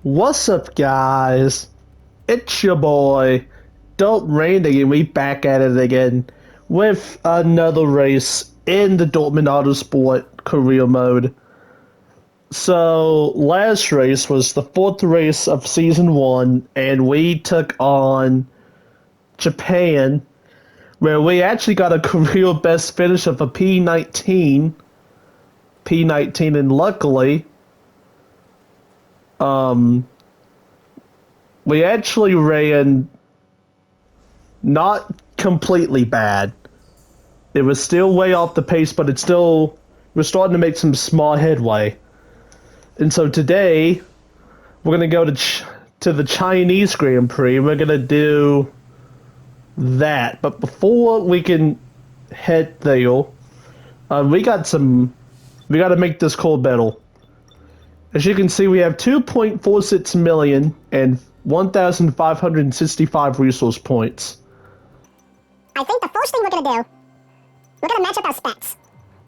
What's up, guys? It's your boy, DopeRandy, and we back at it again with another race in the Dortmund Autosport career mode. So, last race was the fourth race of season one, and we took on Japan, where we actually got a career best finish of a P19, and luckily, we actually ran not completely bad. It was still way off the pace, but we're starting to make some small headway. And so today, we're gonna go to the Chinese Grand Prix. We're gonna do that. But before we can head there, we got to make this cool battle. As you can see, we have 2.46 million and 1,565 resource points. I think the first thing we're going to do, we're going to match up our specs.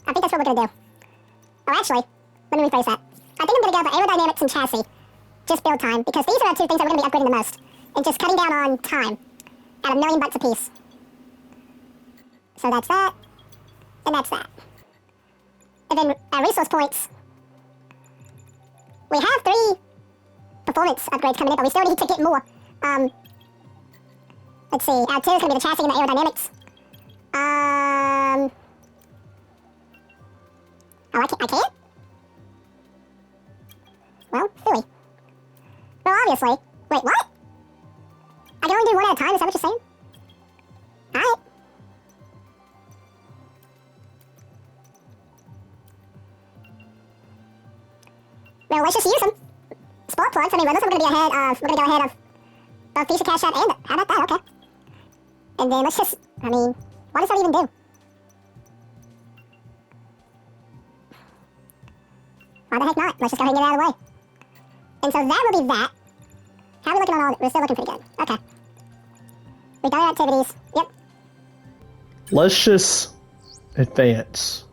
I think that's what we're going to do. Oh, actually, let me rephrase that. I think I'm going to go for aerodynamics and chassis, just build time, because these are the two things that we're going to be upgrading the most, and just cutting down on time at $1 million a piece. So that's that, and that's that. And then our resource points. We have 3 performance upgrades coming in, but we still need to get more. Let's see, our 2 is going to be the chassis and the aerodynamics. Oh, I can't? Well, silly. Well, obviously. Wait, what? I can only do one at a time, is that what you're saying? Alright. Well, let's just use them. Spark plugs. I mean, we're going to go ahead of both Future Cash Out and how about that? Okay. And then let's just, I mean, what does that even do? Why the heck not? Let's just go ahead and get it out of the way. And so that will be that. How are we looking on all? We're still looking pretty good. Okay. We've done our activities. Yep. Let's just advance.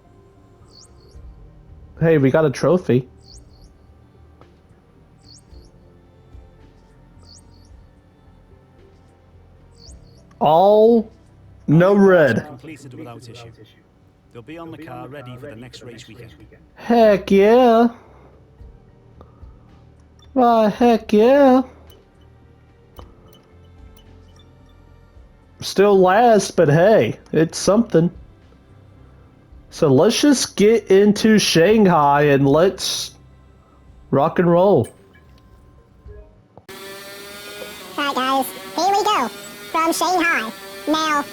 Hey, we got a trophy. All no red. Completed without issue. They'll be on the car ready for the next race weekend. Heck yeah. Right, heck yeah. Still last, but hey, it's something. So let's just get into Shanghai and let's rock and roll. Alright guys, here we go. From Shanghai. Now,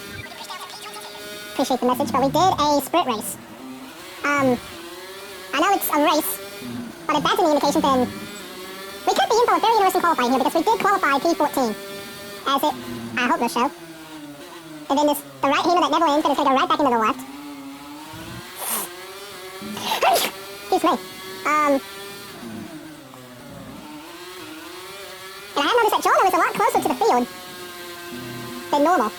appreciate the message, but we did a sprint race. I know it's a race, but if that's any indication, then we could be in for a very interesting qualifying here, because we did qualify P14, as it, I hope, will show. And then the right-hander that never ends, and it's going to go right back into the left. Excuse me. And I have noticed that Jono is a lot closer to the field than normal.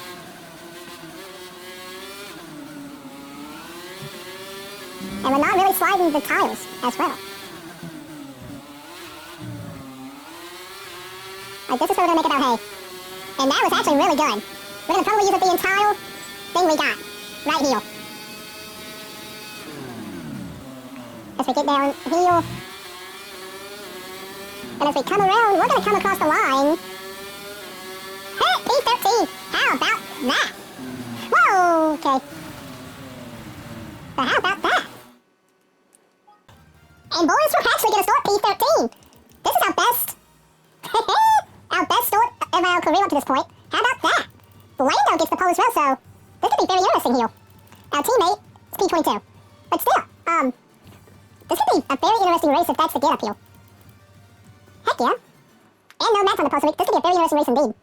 And we're not really sliding the tires as well. Like, this is where we're going to make it our hay. And that was actually really good. We're going to probably use it the entire thing we got. Right here. As we get down here. And as we come around, we're going to come across the line. Hey, P13! How about that? Whoa, okay. But how about that? And boys, we're actually going to start P13. This is our best, our best start of our career up to this point. How about that? Lando gets the pole as well, so this could be very interesting here. Our teammate is P22. But still, this could be a very interesting race if that's the get up here. Heck yeah. And no mats on the pole, so this could be a very interesting race indeed.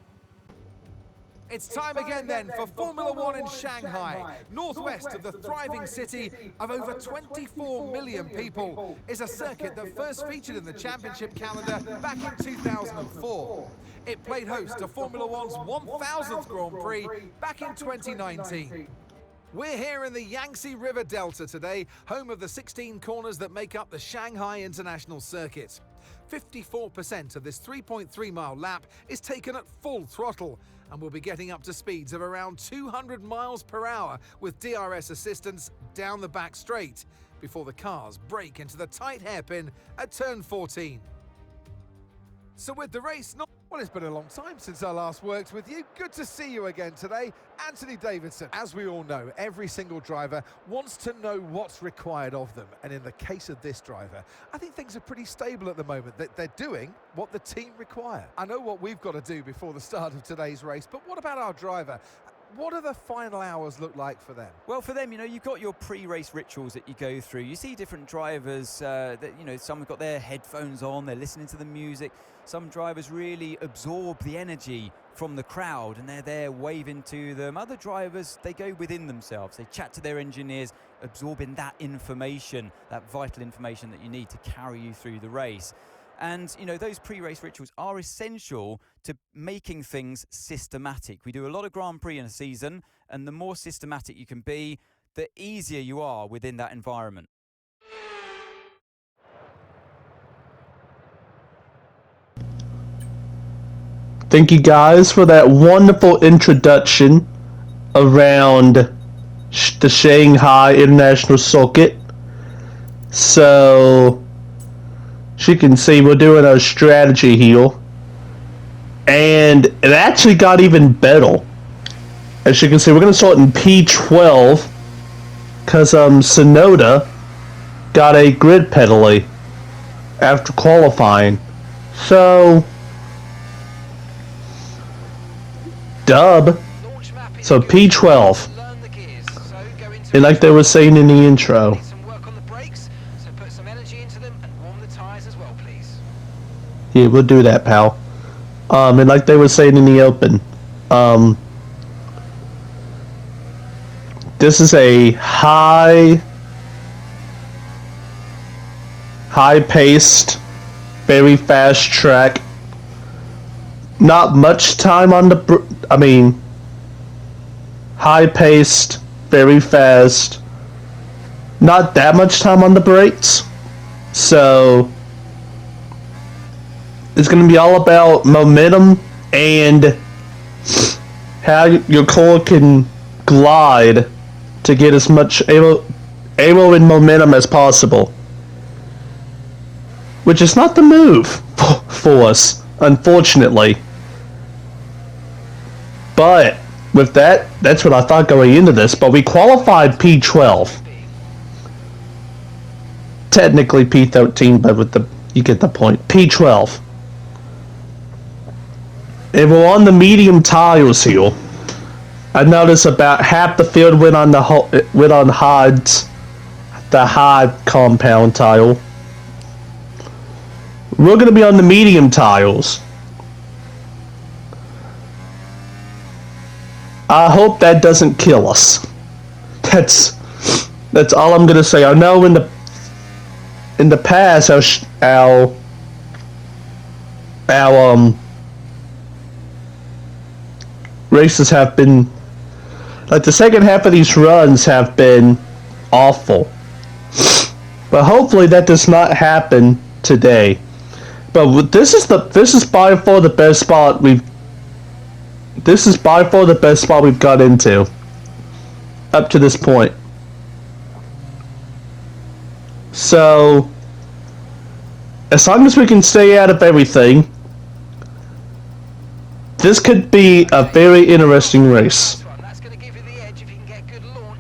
It's time again then for Formula One in Shanghai. Northwest of the thriving city of over 24 million people is a circuit that first featured in the championship calendar back in 2004. It played host to Formula One's 1000th Grand Prix back in 2019. We're here in the Yangtze River Delta today, home of the 16 corners that make up the Shanghai International Circuit. 54% of this 3.3-mile lap is taken at full throttle, and we'll be getting up to speeds of around 200 miles per hour with DRS assistance down the back straight before the cars break into the tight hairpin at turn 14. So with the race not... Well, it's been a long time since I last worked with you. Good to see you again today. Anthony Davidson. As we all know, every single driver wants to know what's required of them. And in the case of this driver, I think things are pretty stable at the moment. That they're doing what the team require. I know what we've got to do before the start of today's race, but what about our driver? What do the final hours look like for them? Well, for them, you know, you've got your pre-race rituals that you go through. You see different drivers that, you know, some have got their headphones on, they're listening to the music. Some drivers really absorb the energy from the crowd and they're there waving to them. Other drivers, they go within themselves. They chat to their engineers, absorbing that information, that vital information that you need to carry you through the race. And, you know, those pre-race rituals are essential to making things systematic. We do a lot of Grand Prix in a season, and the more systematic you can be, the easier you are within that environment. Thank you guys for that wonderful introduction around the Shanghai International Circuit. So, as you can see, we're doing our strategy here. And it actually got even better. As you can see, we're going to start in P12. Because Sonoda got a grid penalty after qualifying. So, dub. So P12. And like they were saying in the intro. Yeah, we'll do that, pal. And like they were saying in the open, this is a high-paced, very fast track. Not much time on the... high-paced, very fast. Not that much time on the brakes. So... it's going to be all about momentum and how your car can glide to get as much aero and momentum as possible. Which is not the move for us, unfortunately. But with that, that's what I thought going into this. But we qualified P12. Technically P13, but with the you get the point. P12. And we're on the medium tires here. I noticed about half the field went on the hard compound tile. We're going to be on the medium tiles. I hope that doesn't kill us. That's all I'm going to say. I know in the past our races have been, like, the second half of these runs have been awful, but hopefully that does not happen today. But this is by far the best spot we've got into up to this point. So as long as we can stay out of everything, this could be a very interesting race.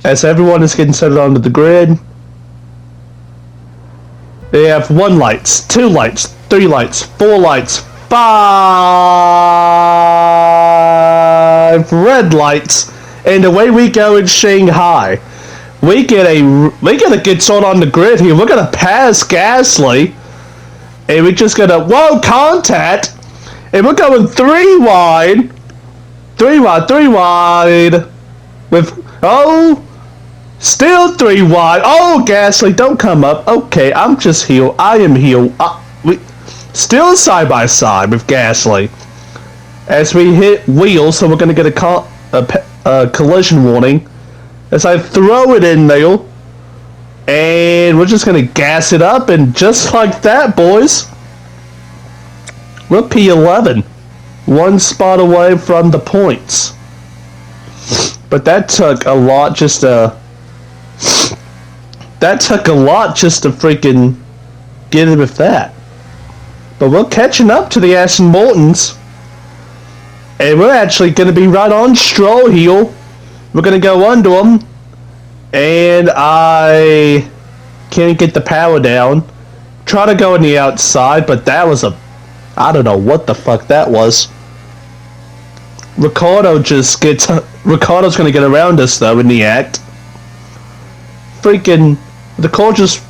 As everyone is getting settled onto the grid, they have 1 lights, 2 lights, 3 lights, 4 lights, 5 red lights, and away we go in Shanghai. We get a good start on the grid here. We're gonna pass Gasly, and we're just gonna contact. And we're going 3 wide. 3 wide. With, still 3 wide. Oh, Gasly, don't come up. Okay, I'm just here. I am here. We still side by side with Gasly. As we hit wheels, so we're going to get a collision warning. as I throw it in there. And we're just going to gas it up. And just like that, boys, we're P11. One spot away from the points. But that took a lot just to... That took a lot just to freaking get it with that. But we're catching up to the Aston Martins. And we're actually going to be right on Stroll heel. We're going to go under them. And I can't get the power down. Try to go on the outside, but that was a... I don't know what the fuck that was. Ricardo's going to get around us, though, in the act. Freaking... The car just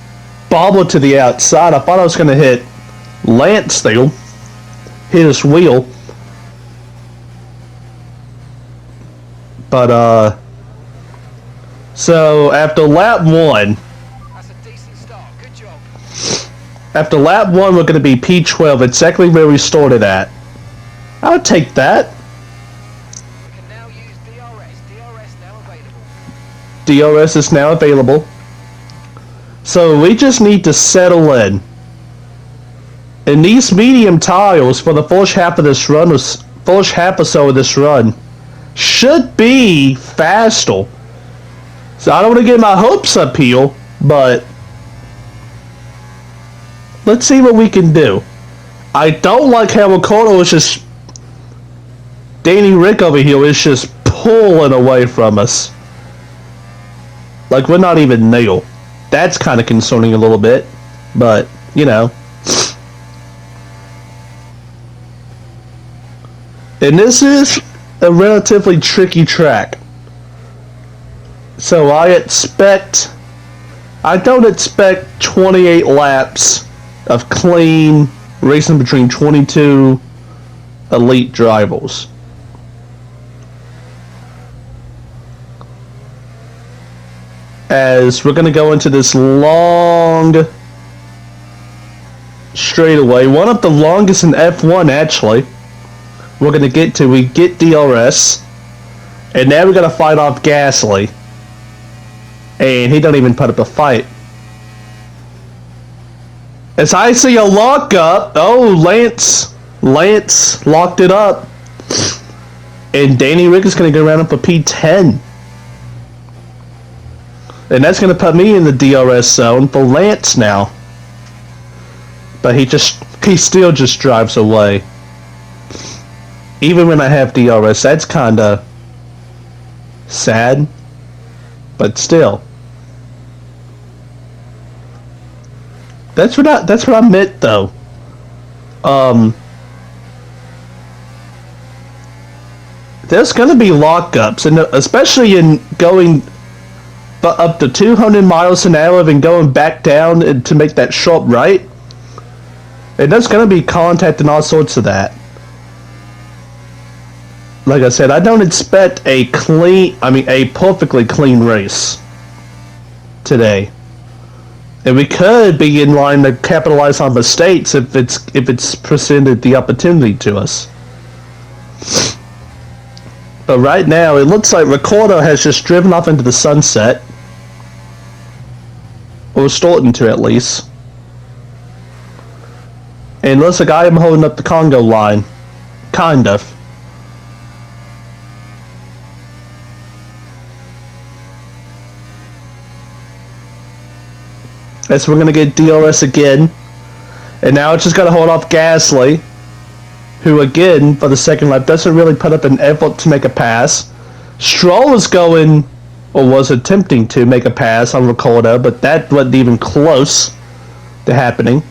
bobbled to the outside. I thought I was going to hit Lance there. Hit his wheel. But, so, after lap 1... That's a decent start. Good job. After lap 1, we're going to be P12, exactly where we started at. I would take that. We can now use DRS. DRS now available. DRS is now available. So we just need to settle in. And these medium tires for the first half of this run, first half or so of this run, should be faster. So I don't want to get my hopes up here, but let's see what we can do. I don't like how Ricardo is just... Danny Rick over here is just pulling away from us. Like we're not even there. That's kind of concerning a little bit, but, you know. And this is a relatively tricky track. So I don't expect 28 laps of clean racing between 22 elite drivers. As we're going to go into this long straightaway, one of the longest in F1 actually. We're going to get to, we get DRS, and now we're going to fight off Gasly. And he don't even put up a fight. As I see a lockup, oh, Lance locked it up. And Danny Rick is going to go around up for P10. And that's going to put me in the DRS zone for Lance now. But he still just drives away. Even when I have DRS, that's kind of sad. But still. That's what I meant though. There's going to be lockups, and especially in going up to 200 miles an hour and going back down to make that sharp right. And there's going to be contact and all sorts of that. Like I said, I don't expect a perfectly clean race today. And we could be in line to capitalize on mistakes if it's presented the opportunity to us. But right now, it looks like Ricardo has just driven off into the sunset. Or starting to, at least. And looks like I am holding up the Congo line. Kind of. So we're going to get DRS again. And now it's just got to hold off Gasly, who again, for the second lap, doesn't really put up an effort to make a pass. Stroll is going, or was attempting to make a pass on Ricardo, but that wasn't even close to happening.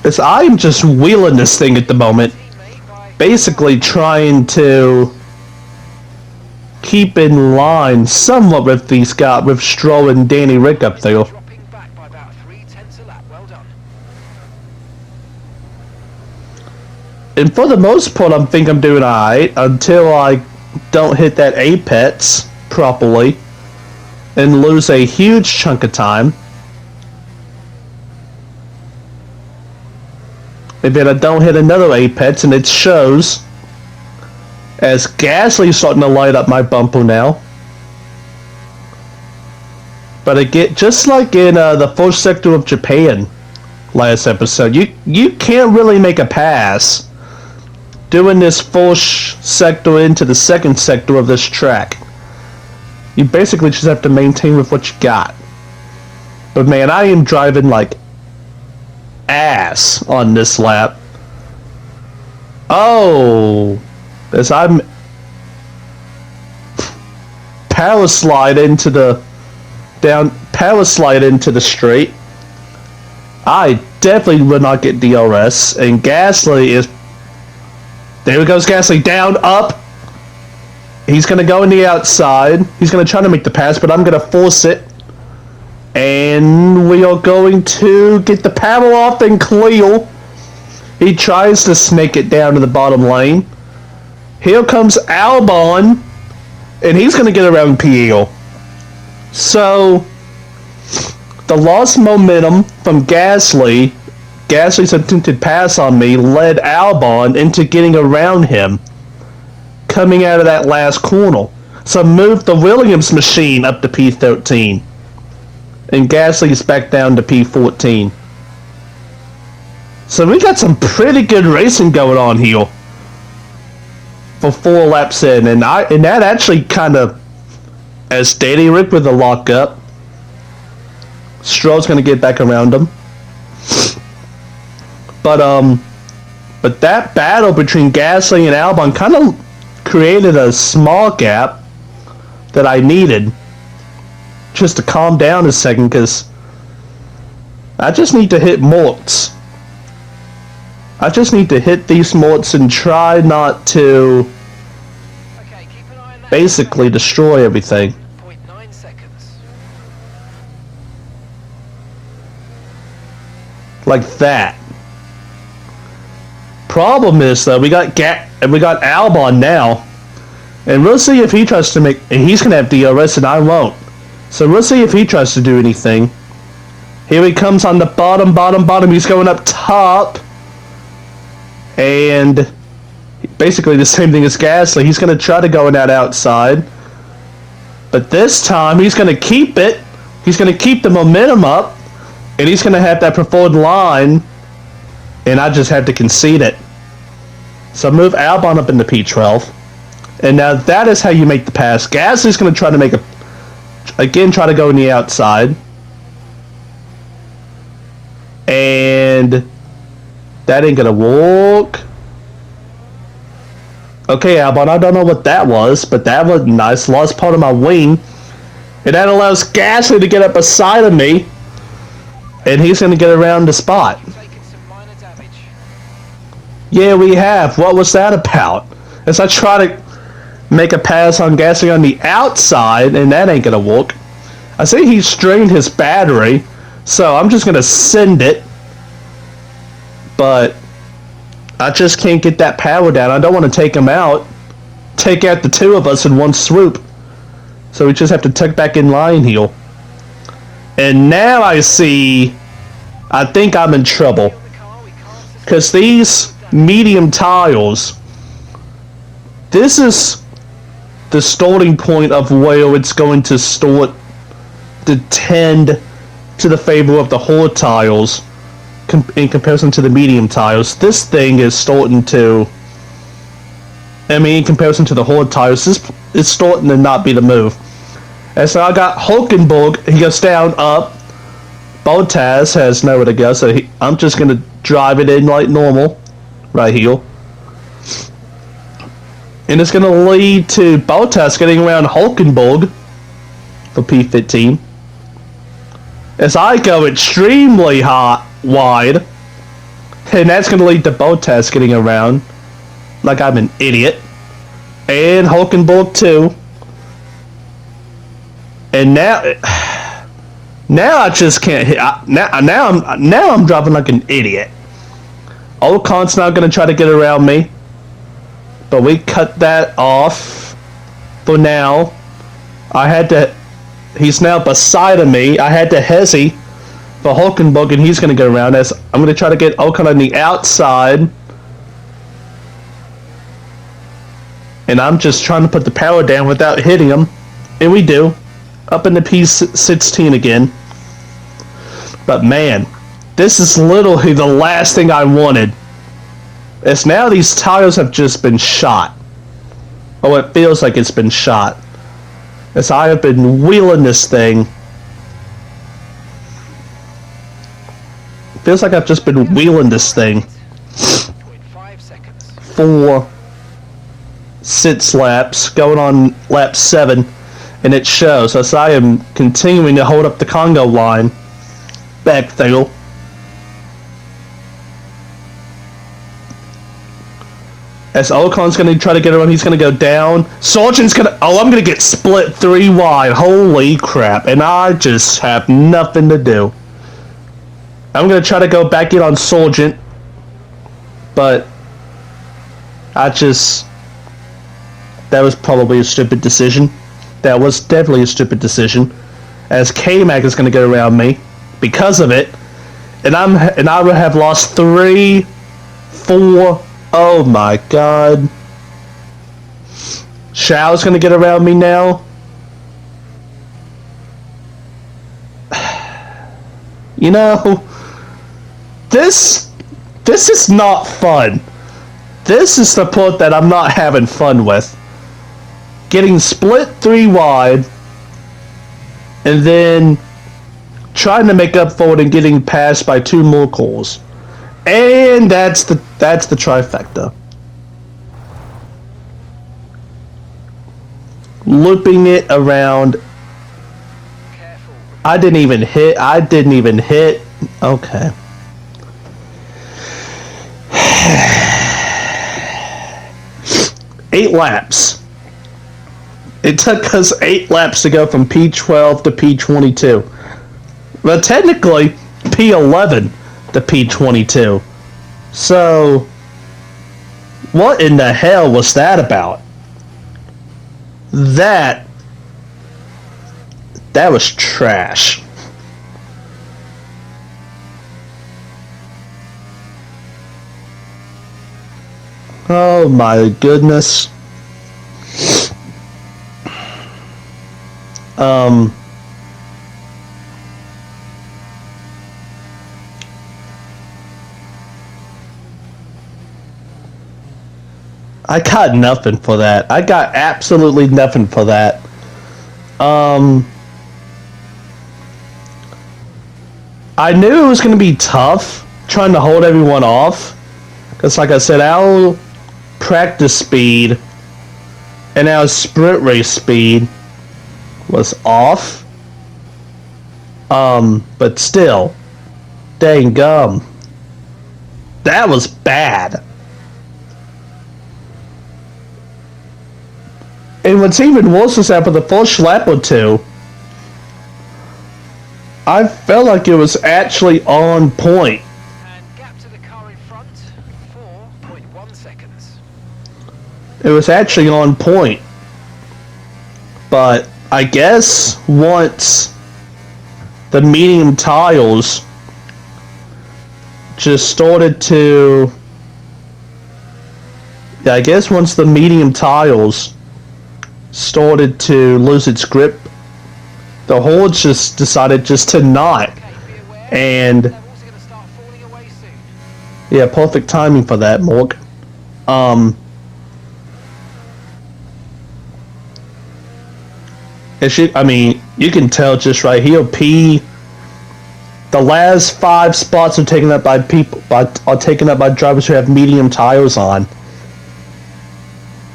As I'm just wheeling this thing at the moment. Basically trying to keep in line somewhat with these guys, with Stroll and Danny Rick up there. Dropping back by about 3/10 a lap. Well done. And for the most part, I think I'm doing alright until I don't hit that apex properly and lose a huge chunk of time. And then I don't hit another apex, and it shows as Gasly's starting to light up my bumper now. But again, just like in the first sector of Japan last episode, you can't really make a pass doing this first sector into the second sector of this track. You basically just have to maintain with what you got. But man, I am driving like ass on this lap. Oh, as I'm power slide into the straight. I definitely would not get DRS, and Gasly is. There he goes, Gasly down, up. He's gonna go in the outside. He's gonna try to make the pass, but I'm gonna force it. And we are going to get the power off and clear. He tries to snake it down to the bottom lane. Here comes Albon, and he's going to get around Pierre. So, the lost momentum from Gasly's attempted pass on me, led Albon into getting around him, coming out of that last corner. So, moved the Williams machine up to P13. And Gasly's back down to P14. So we got some pretty good racing going on here for 4 laps in, and that actually kind of, as Daddy Rick with the lockup, Stroll's gonna get back around him. But that battle between Gasly and Albon kind of created a small gap that I needed. Just to calm down a second, because I just need to hit morts. I just need to hit these morts and try not to basically destroy everything. 0.9 seconds. Like that. Problem is though, we got Albon now, and we'll see if he tries to make. And he's gonna have DRS, and I won't. So we'll see if he tries to do anything. Here he comes on the bottom. He's going up top. And basically the same thing as Gasly. He's going to try to go in that outside. But this time he's going to keep it. He's going to keep the momentum up. And he's going to have that preferred line. And I just have to concede it. So move Albon up into P12. And now that is how you make the pass. Gasly's going to try to make try to go in the outside. And that ain't gonna work. Okay, Albon, I don't know what that was, but that was nice. Lost part of my wing. And that allows Gasly to get up beside of me. And he's gonna get around the spot. Yeah, we have. What was that about? As I try to make a pass on Gasly on the outside, and that ain't gonna work. I see he strained his battery, so I'm just gonna send it. But I just can't get that power down. I don't want to take him out. Take out the two of us in one swoop. So we just have to tuck back in line here. And now I see, I think I'm in trouble. Because these medium tiles, this is the starting point of where it's going to start to tend to the favor of the hard tiles in comparison to the medium tiles. This thing is starting to, in comparison to the hard tiles, this is starting to not be the move. And so I got Hulkenberg, he goes down, up. Bottas has nowhere to go, so I'm just going to drive it in like normal, right here. And it's going to lead to Bottas getting around Hulkenberg for P15. As I go extremely wide. And that's going to lead to Bottas getting around like I'm an idiot. And Hulkenberg too. And now I just can't hit. Now I'm driving like an idiot. Ocon's not going to try to get around me. But we cut that off for now. He's now beside of me. I had to hesi But Hulkenberg, he's going to go around as I'm going to try to get Ocon on the outside. And I'm just trying to put the power down without hitting him. And we do. Up in the P16 again. But man, this is literally the last thing I wanted. As now these tires have just been shot. Oh, it feels like it's been shot. As I have been wheeling this thing. It feels like I've just been wheeling this thing. 0.5 seconds. For 6 laps, going on lap 7. And it shows as I am continuing to hold up the Congo line. Back there. As Ocon's going to try to get around, he's going to go down. Sargent's going to... Oh, I'm going to get split 3 wide. Holy crap. And I just have nothing to do. I'm going to try to go back in on Sargent. But... that was probably a stupid decision. That was definitely a stupid decision. As K-Mag is going to go around me. Because of it. And I would have lost 3, 4... Oh my god. Shao's gonna get around me now. You know, this is not fun. This is the part that I'm not having fun with. Getting split 3 wide and then trying to make up for it and getting passed by 2 more cars. And that's the trifecta. Looping it around. I didn't even hit. Okay. Eight laps. It took us 8 laps to go from P12 to P22. Well, technically, P11 to P22. So, what in the hell was that about? That was trash. Oh my goodness. I got nothing for that. I got absolutely nothing for that. I knew it was going to be tough trying to hold everyone off. Because like I said, our practice speed and our sprint race speed was off. But still, dang gum. That was bad. And what's even worse is that for the first lap or 2, I felt like it was actually on point. And gap to the car in front, 4.1 seconds. It was actually on point. But I guess once the medium tires just started to... Yeah, I guess once the medium tires started to lose its grip, the Horde just decided just to not. And yeah, perfect timing for that, Morg. I mean, you can tell just right here, the last 5 spots are taken up by drivers who have medium tires on.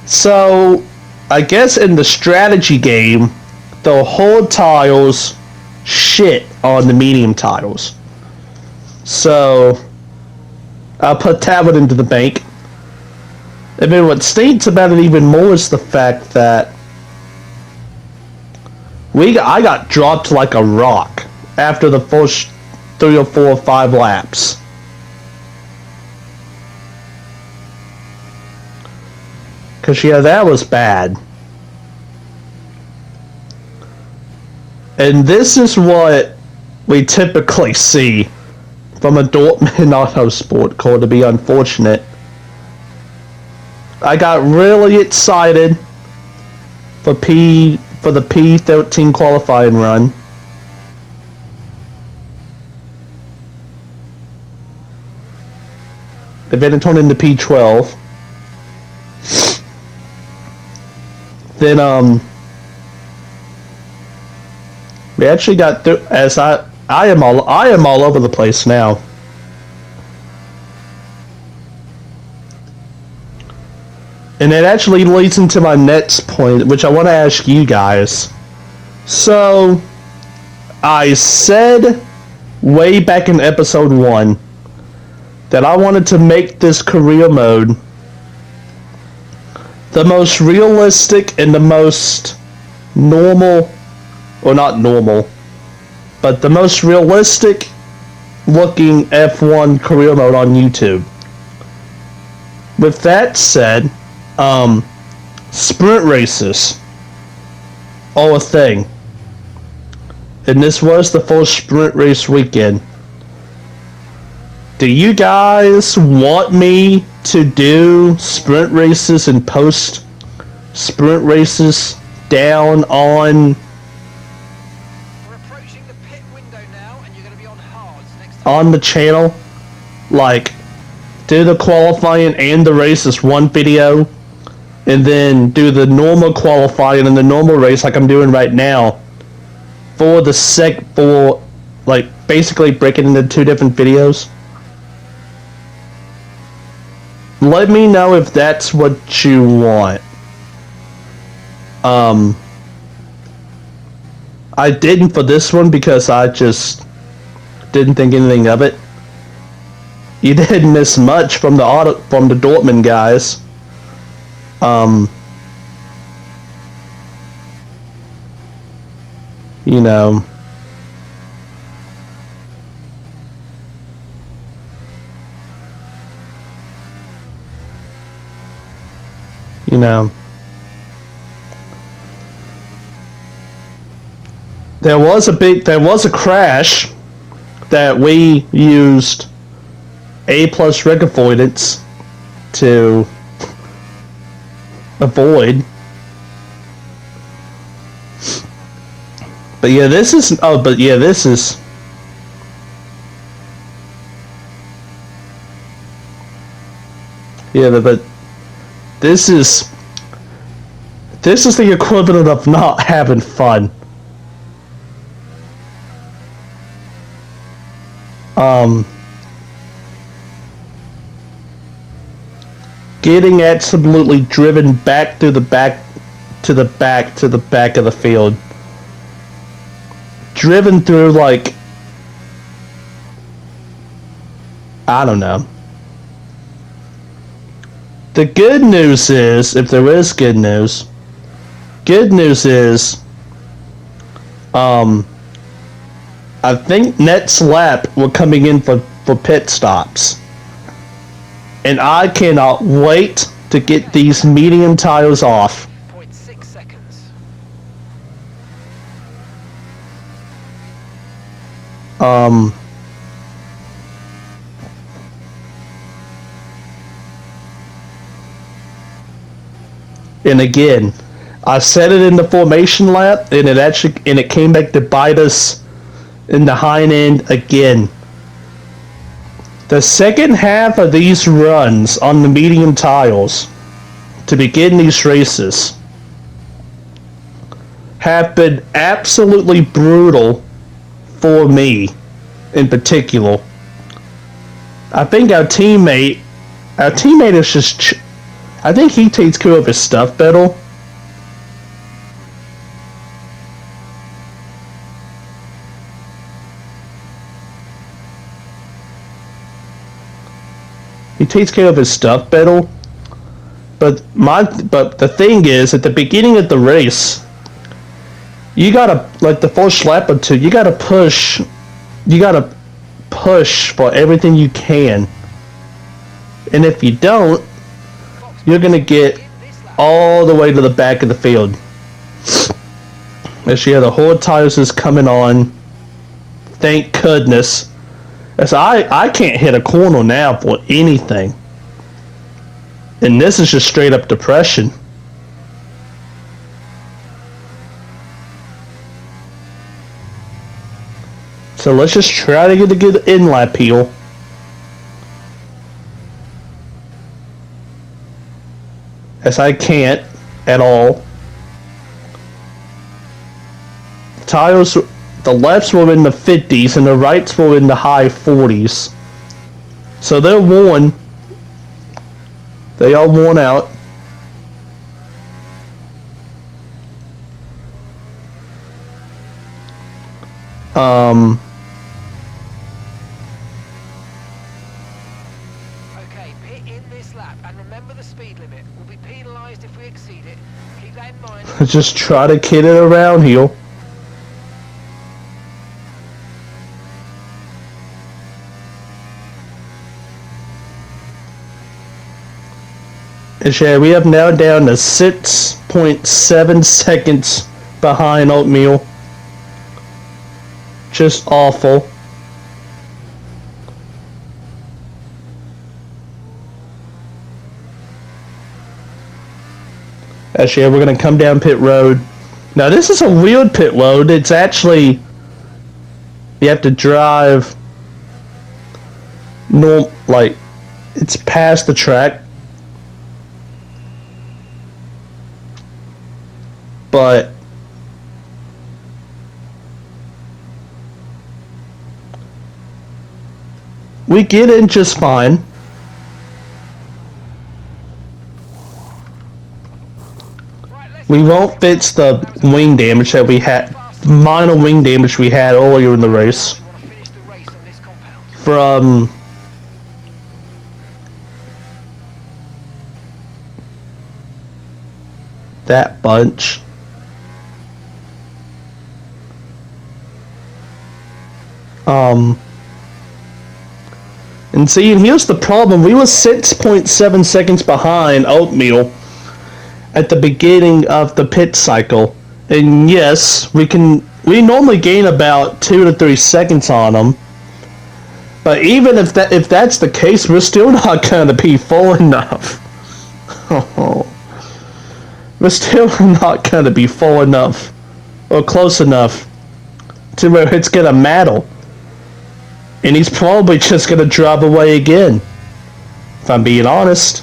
So I guess in the strategy game, the whole tires shit on the medium tires. So I'll put that one into the bank. I mean, what stinks about it even more is the fact that I got dropped like a rock after the first 3 or 4 or 5 laps. Because, yeah, that was bad. And this is what we typically see from a Dortmund Autosport car, to be unfortunate. I got really excited for the P13 qualifying run. Then it turned into P12. Then we actually got through. As I am all over the place now. And it actually leads into my next point, which I want to ask you guys. So, I said way back in episode 1 that I wanted to make this career mode the most realistic and the most normal, or not normal, but the most realistic looking F1 career mode on YouTube. With that said, sprint races are a thing. And this was the first sprint race weekend. Do you guys want me to do sprint races and post sprint races down on We're approaching the pit window now, and you're going to be on hards next time. on the channel? Like, do the qualifying and the race as one video, and then do the normal qualifying and the normal race like I'm doing right now for like basically breaking into 2 different videos? Let me know if that's what you want. I didn't for this one because I just didn't think anything of it. You didn't miss much from the Dortmund guys. You know. There was a crash that we used A+ rig avoidance to avoid. But yeah, this is but this is the equivalent of not having fun. Getting absolutely driven back to the back of the field. Driven through, like, I don't know. The good news is, if there is good news is, I think next lap we're coming in for pit stops. And I cannot wait to get these medium tires off. 0.6 seconds. And again, I said it in the formation lap, and it came back to bite us in the hind end again. The second half of these runs on the medium tires to begin these races have been absolutely brutal for me in particular. I think our teammate is just, I think he takes care of his stuff better. He takes care of his stuff better. But the thing is, at the beginning of the race, you gotta, like the first lap or two, you gotta push for everything you can. And if you don't, you're gonna get all the way to the back of the field. As the hard tires is coming on Thank goodness. As I can't hit a corner now for anything. And this is just straight up depression. So let's just try to get a good in-lap heel. As I can't at all. Tires, the lefts were in the 50s and the rights were in the high 40s. So they're worn. They are worn out. Okay, pit in this lap and remember the speed limit. We'll be penalised if we exceed it. Keep that in mind. Just try to kid it around here. And yeah, we have now down to 6.7 seconds behind Oatmeal. Just awful. Actually, we're going to come down pit road. Now, this is a weird pit road. It's actually... You have to drive... like, it's past the track. But... we get in just fine. We won't fix the wing damage that we had, minor wing damage we had earlier in the race. We want to finish the race on this compound. From that bunch. And see, and here's the problem. We were 6.7 seconds behind Oatmeal at the beginning of the pit cycle. And yes, we normally gain about 2 to 3 seconds on them. But even if that's the case, we're still not going to be full enough. We're still not going to be full enough or close enough to where it's going to matter. And he's probably just going to drive away again, if I'm being honest.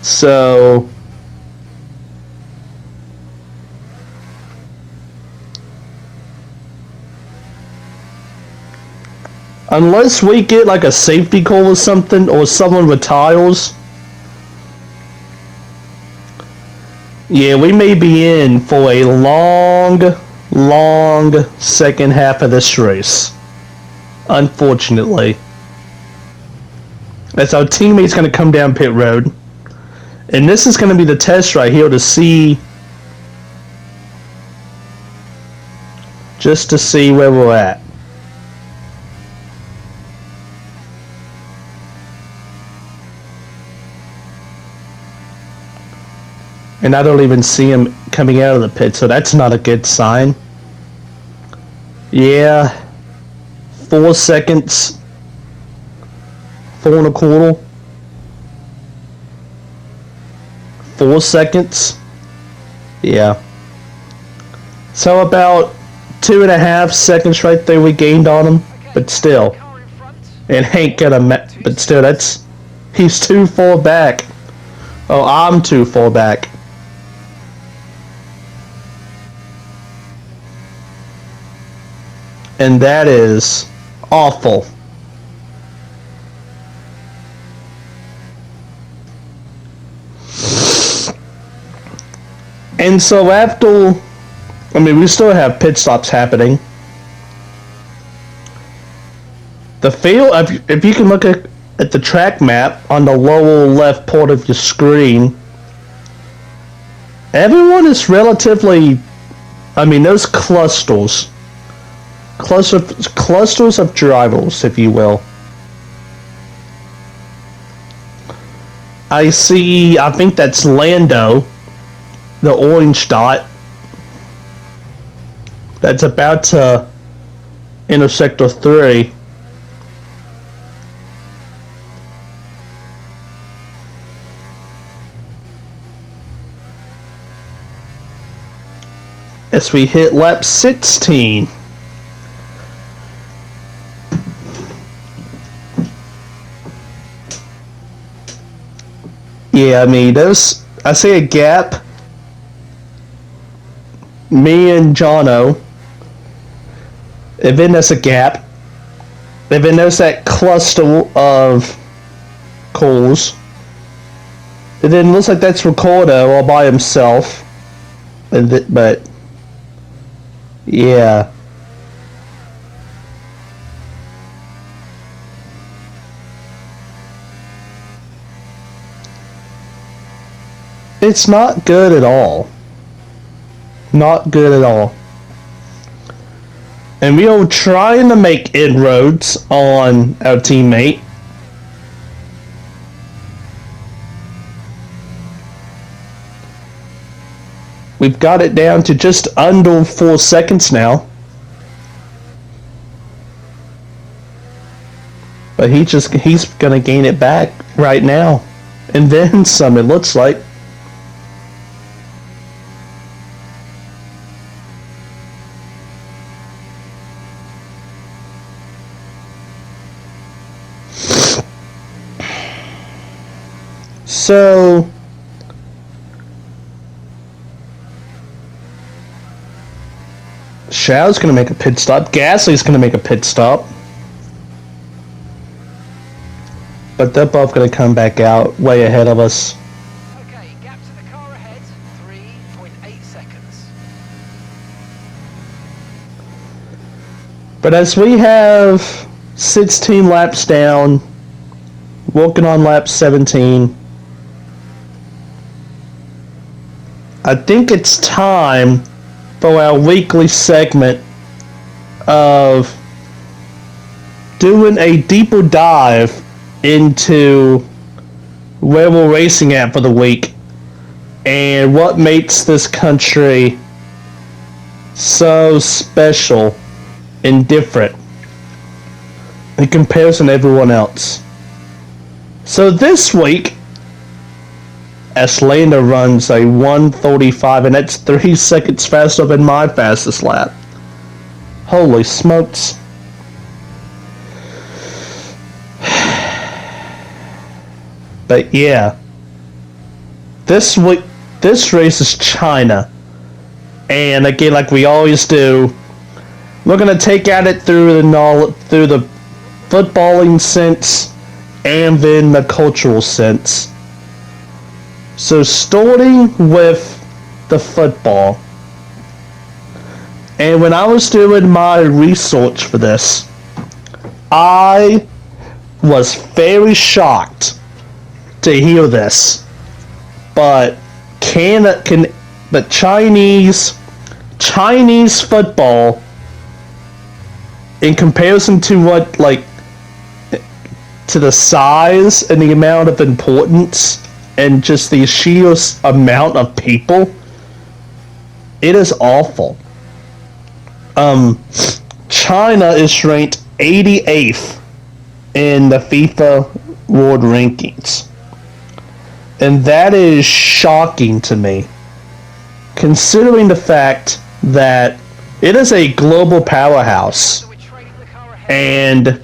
So... unless we get like a safety call or something, or someone retires, yeah, we may be in for a long second half of this race. Unfortunately. As our teammate's going to come down pit road. And this is going to be the test right here to see... just to see where we're at. And I don't even see him coming out of the pit, so that's not a good sign. Yeah. 4 seconds. 4 1/4. 4 seconds. Yeah. So about 2.5 seconds right there we gained on him. But still. And ain't gonna but still, that's... he's too far back. Oh, I'm too far back. And that is awful. And so after, I mean, we still have pit stops happening. The field, if you can look at the track map on the lower left part of your screen, everyone is relatively, I mean, there's clusters of drivers, if you will. I see, I think that's Lando, the orange dot, that's about to into Sector 3. As we hit lap 16. Yeah, I mean, I see a gap. Me and Jono. And then there's a gap. And then there's that cluster of calls. And then it looks like that's Ricardo all by himself. But yeah. It's not good at all. Not good at all. And we are trying to make inroads on our teammate. We've got it down to just under 4 seconds now. But he's gonna gain it back right now. And then some, it looks like. So Shao's gonna make a pit stop. Gasly's gonna make a pit stop. But they're both gonna come back out way ahead of us. Okay, gap to the car ahead, 3.8 seconds. But as we have 16 laps down, working on lap 17, I think it's time for our weekly segment of doing a deeper dive into where we're racing at for the week and what makes this country so special and different in comparison to everyone else. So this week, Atlanta runs a 1:35, and that's 3 seconds faster than my fastest lap. Holy smokes. But yeah, this week, this race is China. And again, like we always do, we're going to take at it through the footballing sense and then the cultural sense. So starting with the football, and when I was doing my research for this, I was very shocked to hear this. But Chinese football, in comparison to what, like, to the size and the amount of importance and just the sheer amount of people, it is awful. China is ranked 88th in the FIFA World Rankings. And that is shocking to me, considering the fact that it is a global powerhouse. And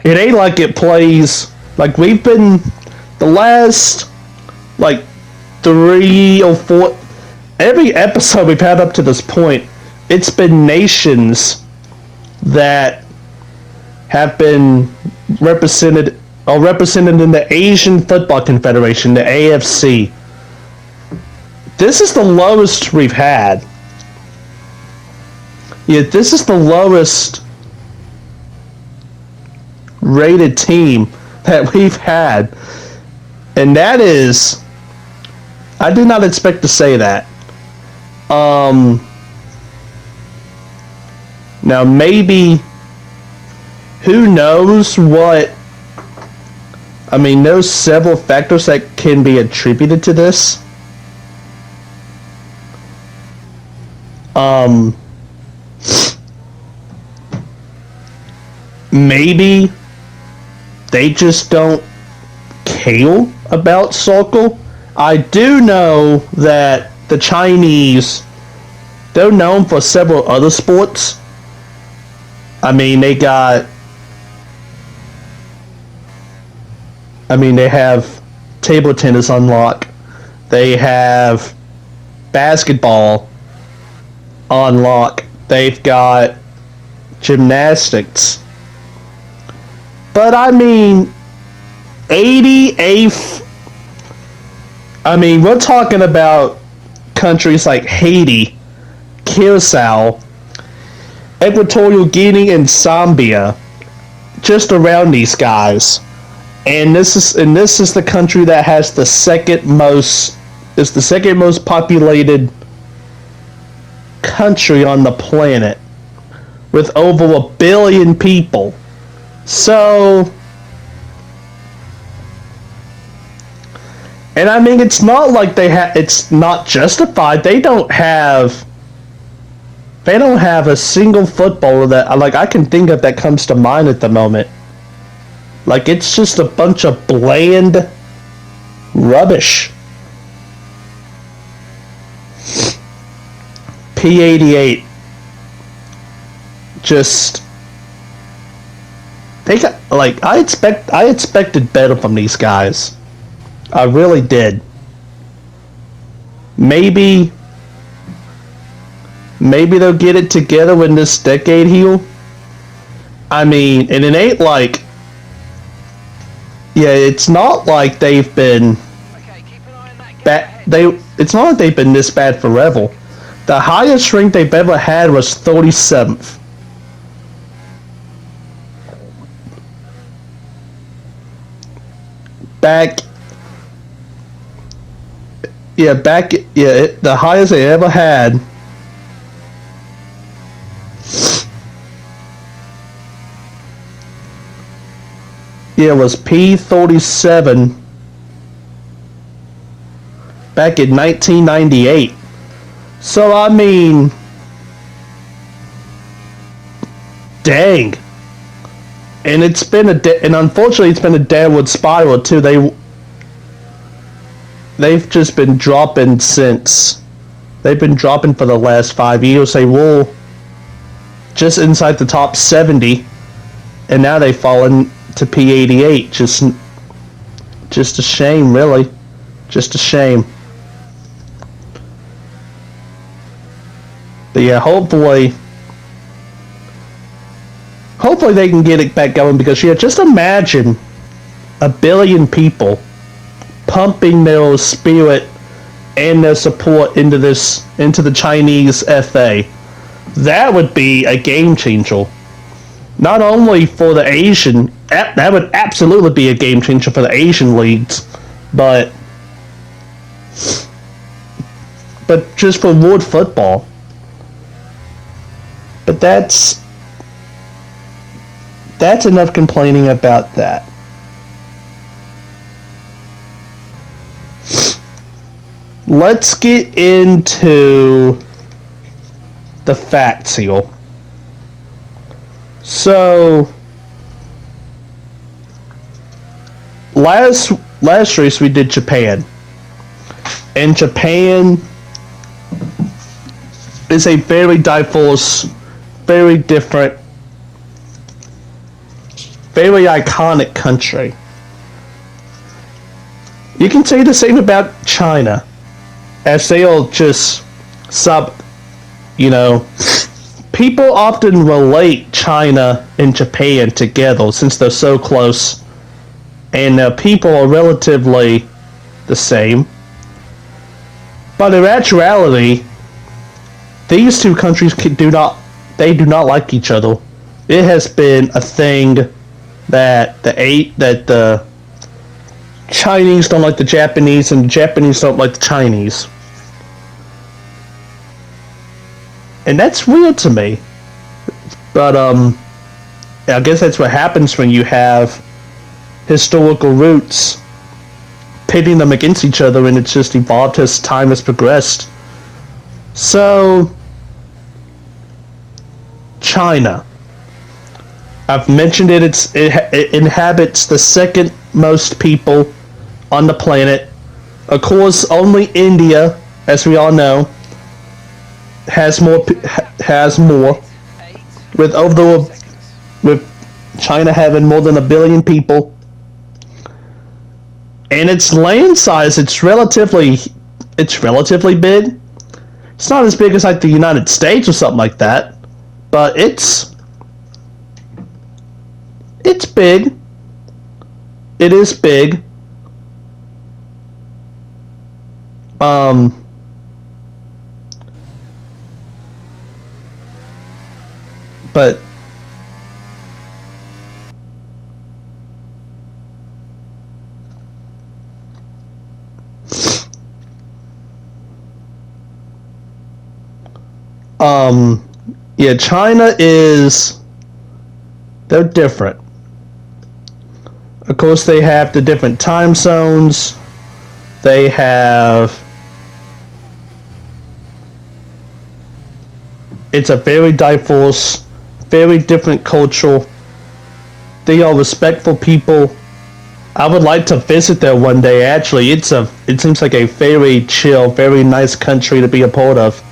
it ain't like it plays, like we've been, the last, like, 3 or 4, every episode we've had up to this point, it's been nations that have been represented in the Asian Football Confederation, the AFC. This is the lowest we've had. Yeah, this is the lowest rated team that we've had. And that is, I did not expect to say that. Now maybe, who knows what, I mean, there's several factors that can be attributed to this. maybe they just don't care about soccer. I do know that the Chinese, they're known for several other sports. I mean, they have table tennis on lock. They have basketball on lock. They've got gymnastics. But I mean, 88th. I mean, we're talking about countries like Haiti, Curacao, Equatorial Guinea, and Zambia, just around these guys. And this is the country that has the second most populated country on the planet, with over 1 billion people. So, and I mean, it's not like it's not justified. They don't have a single footballer that I can think of that comes to mind at the moment. Like, it's just a bunch of bland rubbish. P88. Just, they got, like, I expected better from these guys. I really did. Maybe they'll get it together when this decade heal. I mean, and it ain't like, yeah, it's not like they've been it's not like they've been this bad forever. The highest rank they've ever had was 37th. The highest they ever had. Yeah, it was P37 back in 1998. So, I mean, dang. And it's been and unfortunately it's been a downward spiral too. They've just been dropping since. They've been dropping for the last 5 years. They were just inside the top 70, and now they've fallen to P88. Just a shame, really. Just a shame. But yeah, hopefully they can get it back going, because yeah, just imagine 1 billion people pumping their spirit and their support into the Chinese FA. That would be a game changer. Not only for the Asian, that would absolutely be a game changer for the Asian leagues, but just for world football. But that's enough complaining about that. Let's get into the facts here. So, last race we did Japan. And Japan is a very diverse, very different, very iconic country. You can say the same about China, as they all just people often relate China and Japan together since they're so close, and people are relatively the same. But in actuality, these two countries do not like each other. It has been a thing that the Chinese don't like the Japanese, and the Japanese don't like the Chinese. And that's weird to me. But, I guess that's what happens when you have historical roots pitting them against each other, and it's just evolved as time has progressed. So, China. I've mentioned it. It inhabits the second most people on the planet. Of course, only India, as we all know, has more. With China having more than 1 billion people, and its land size, it's relatively big. It's not as big as like the United States or something like that, but it's big. It is big. But yeah, China they're different. Of course, they have the different time zones. They have, it's a very diverse, very different culture. They are respectful people. I would like to visit there one day. Actually, it seems like a very chill, very nice country to be a part of.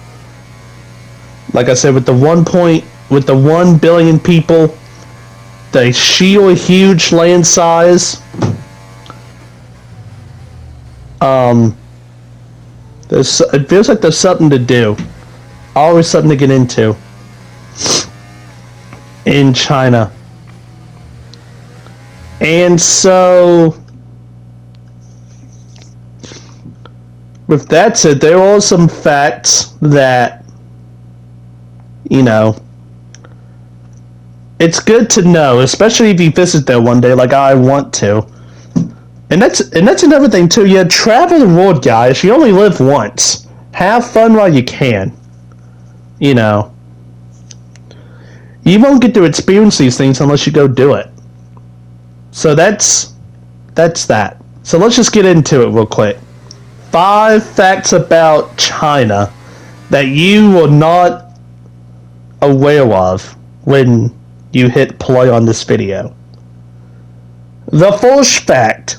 Like I said, with the 1 billion people, the sheer huge land size, it feels like there's something to do. Always something to get into in China. And so, with that said, there are some facts that, it's good to know, especially if you visit there one day, like I want to. And that's another thing too. Yeah, travel the world, guys. You only live once. Have fun while you can. You won't get to experience these things unless you go do it. So that's that. So let's just get into it real quick. 5 facts about China that you were not aware of when you hit play on this video. The first fact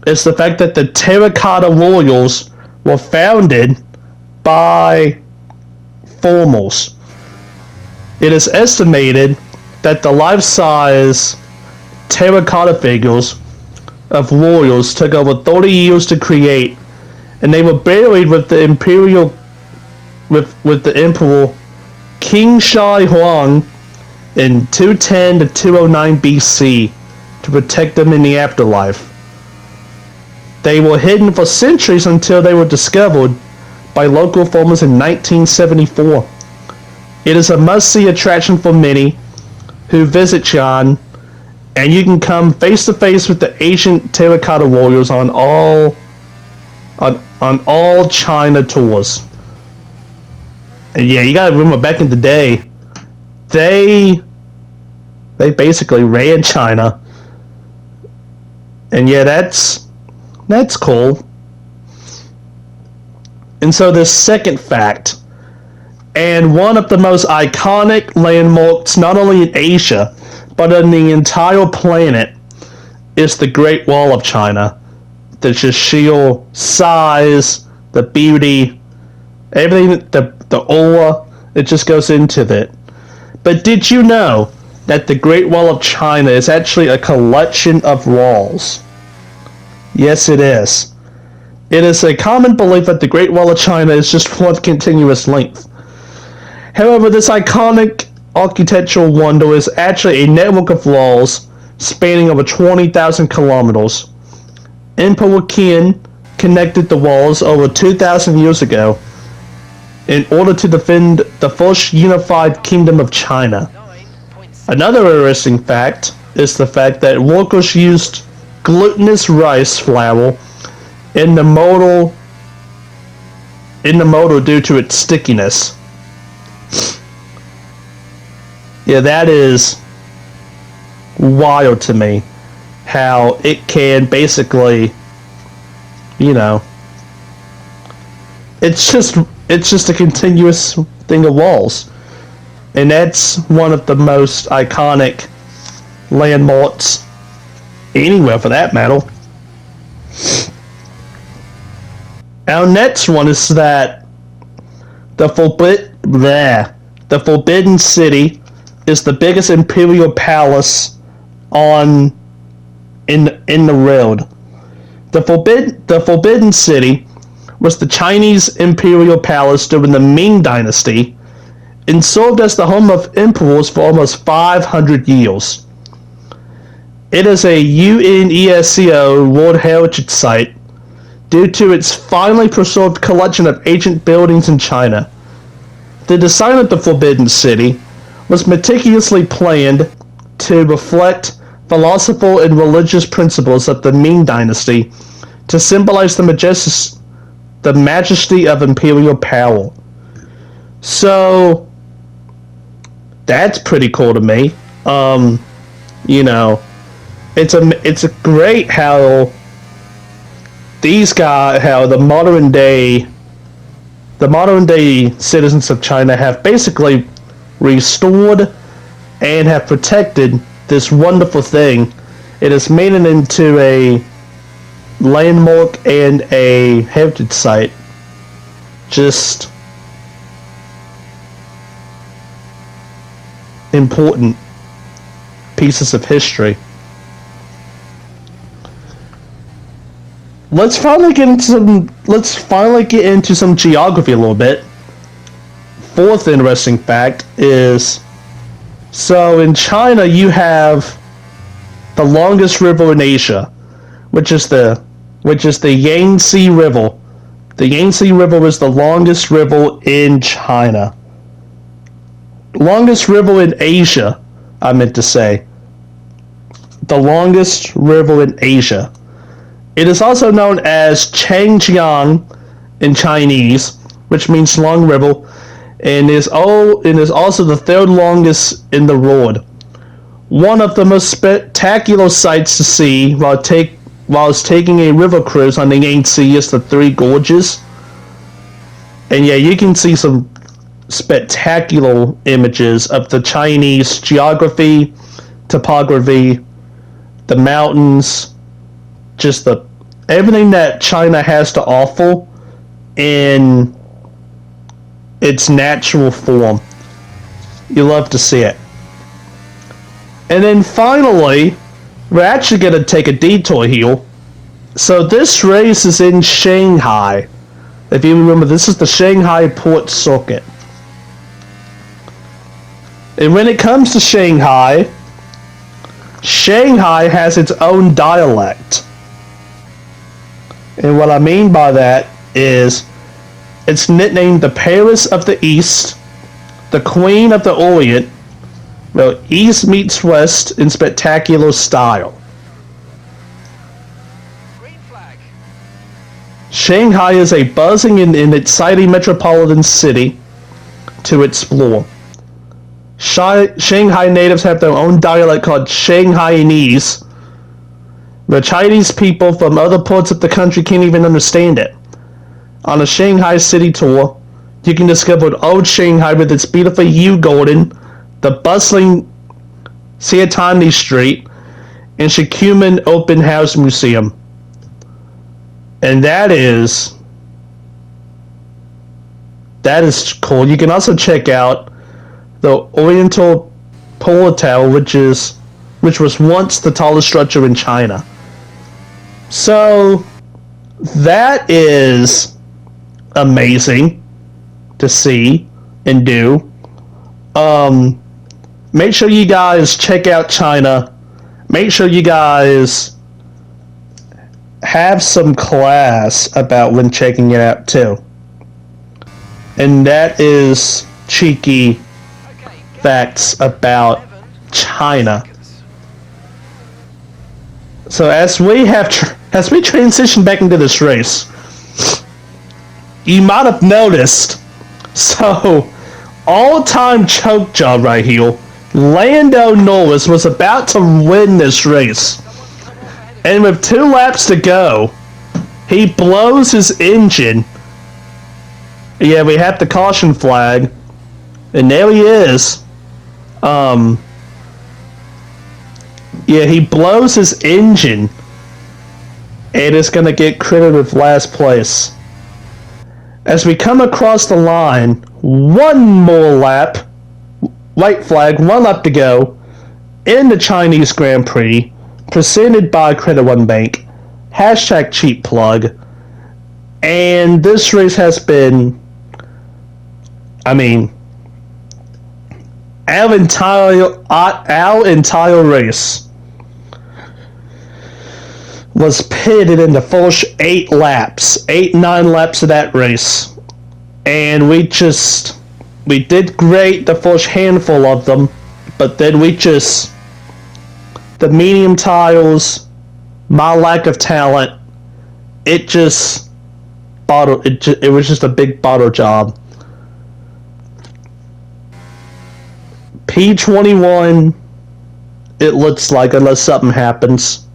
is the fact that the Terracotta Royals were founded by formals. It is estimated that the life-size terracotta figures of royals took over 30 years to create, and they were buried with the Emperor King Shi Huang in 210 to 209 BC to protect them in the afterlife. They were hidden for centuries until they were discovered by local farmers in 1974. It is a must-see attraction for many who visit Xi'an, and you can come face-to-face with the ancient terracotta warriors on all China tours. And yeah, you gotta remember, back in the day, they basically ran China. And yeah, that's cool. And so the second fact, and one of the most iconic landmarks not only in Asia, but on the entire planet, is the Great Wall of China. The just sheer size, the beauty, everything, the aura, it just goes into it. But did you know that the Great Wall of China is actually a collection of walls? Yes, it is. It is a common belief that the Great Wall of China is just one continuous length. However, this iconic architectural wonder is actually a network of walls spanning over 20,000 kilometers. Emperor Qin connected the walls over 2,000 years ago in order to defend the first unified kingdom of China. Another interesting fact is the fact that workers used glutinous rice flour in the motor due to its stickiness. Yeah, that is wild to me, how it can basically, it's just a continuous thing of walls. And that's one of the most iconic landmarks anywhere for that matter. Our next one is that the Forbidden City is the biggest imperial palace in the world. The Forbidden City was the Chinese imperial palace during the Ming Dynasty and served as the home of emperors for almost 500 years. It is a UNESCO World Heritage Site due to its finely preserved collection of ancient buildings in China. The design of the Forbidden City was meticulously planned to reflect philosophical and religious principles of the Ming Dynasty to symbolize the majesty of imperial power. So that's pretty cool to me. It's a great how the modern day citizens of China have basically restored and have protected this wonderful thing. It has made it into a landmark and a heritage site. Just important pieces of history. Let's finally get into some geography a little bit. Fourth interesting fact is, so in China you have the longest river in Asia, which is the Yangtze River. The Yangtze River is the longest river in China. Longest river in Asia, I meant to say. The longest river in Asia. It is also known as Changjiang in Chinese, which means long river, and is also the third longest in the world. One of the most spectacular sights to see while taking a river cruise on the Yangtze is the Three Gorges. And yeah, you can see some spectacular images of the Chinese geography, topography, the mountains, just everything that China has to offer in its natural form. You love to see it. And then finally, we're actually going to take a detour here. So this race is in Shanghai. If you remember, this is the Shanghai Port Circuit. And when it comes to Shanghai has its own dialect. And what I mean by that is it's nicknamed the Paris of the East, the Queen of the Orient. Well, East meets West in spectacular style. Green flag. Shanghai is a buzzing and exciting metropolitan city to explore. Shanghai natives have their own dialect called Shanghainese. The Chinese people from other parts of the country can't even understand it. On a Shanghai city tour, you can discover old Shanghai with its beautiful Yew Garden, the bustling Xiaotani Street, and Shikumen Open House Museum. And that is cool. You can also check out the Oriental Polar Tower, which was once the tallest structure in China. So that is amazing to see and do. Make sure you guys check out China. Make sure you guys have some class about when checking it out too. And that is cheeky facts about China. So as we transition back into this race, you might have noticed, so all-time choke job right here, Lando Norris was about to win this race, and with 2 laps to go, he blows his engine. Yeah, we have the caution flag, And there he is. Yeah, he blows his engine and is going to get credited with last place. As we come across the line, one more lap, white flag, 1 lap to go, in the Chinese Grand Prix, presented by Credit One Bank, hashtag cheap plug, and this race has been, I mean, our entire race was pitted in the first 8 laps, 9 laps of that race. And we did great the first handful of them, but then the medium tires, my lack of talent, it was just a big bottle job. P21, it looks like, unless something happens.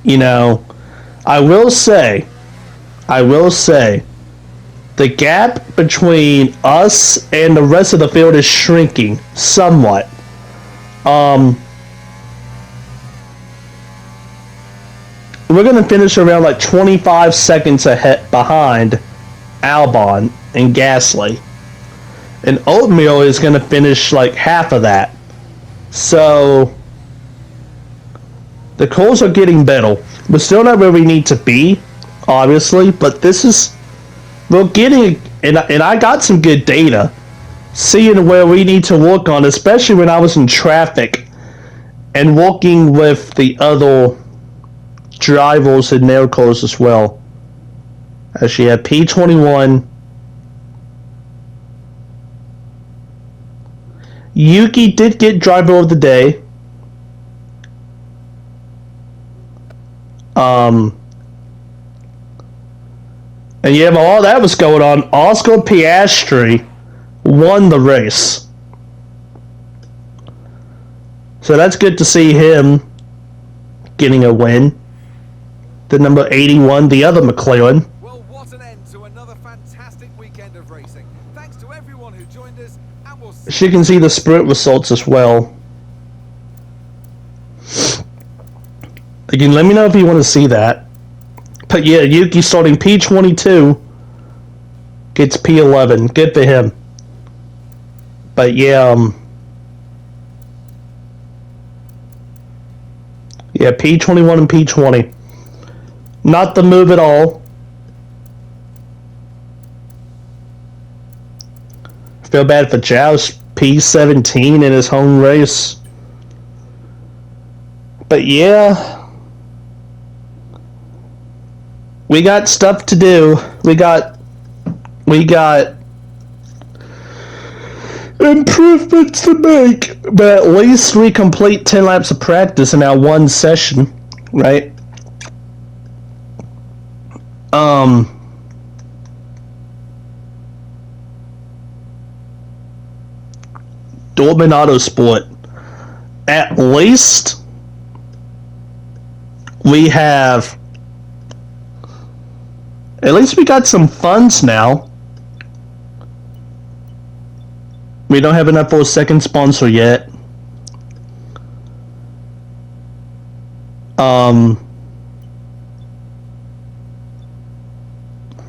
You know, I will say, the gap between us and the rest of the field is shrinking somewhat. We're going to finish around like 25 seconds ahead behind Albon and Gasly. And Oatmeal is going to finish like half of that. So the cars are getting better. We're still not where we need to be, obviously, but we're getting, and I got some good data, seeing where we need to work on, especially when I was in traffic and working with the other drivers in their cars as well. Actually, have P21. Yuki did get driver of the day. And yeah, while all that was going on, Oscar Piastri won the race. So that's good to see him getting a win. The number 81, the other McLaren. Well, what an end to another fantastic weekend of racing. Thanks to everyone who joined us, and we'll see. She can see the sprint results as well. Again, let me know if you want to see that. But yeah, Yuki starting P22 gets P11. Good for him. But yeah, yeah, P21 and P20. Not the move at all. Feel bad for Zhao's P17 in his home race. But yeah, we got stuff to do. We got improvements to make. But at least we complete 10 laps of practice in our one session, right? Dortmund Autosport. At least we got some funds now. We don't have enough for a second sponsor yet.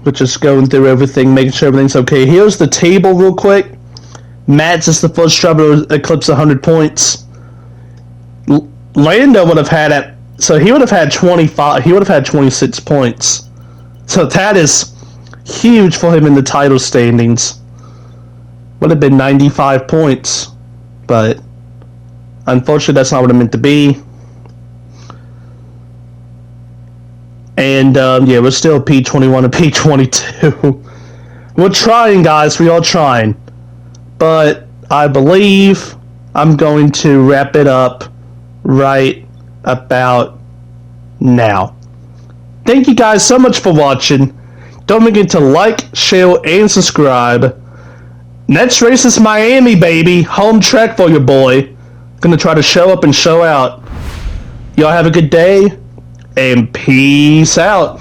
We're just going through everything, making sure everything's okay. Here's the table real quick. Matt's is the first driver to eclipse 100 points. Lando would have had so he would have had 25. He would have had 26 points. So that is huge for him in the title standings. Would have been 95 points, but unfortunately that's not what it meant to be. And yeah, we're still P21 and P22. We're trying, guys. We are trying. But I believe I'm going to wrap it up right about now. Thank you guys so much for watching. Don't forget to like, share, and subscribe. Next race is Miami, baby. Home track for your boy. Gonna try to show up and show out. Y'all have a good day, and peace out.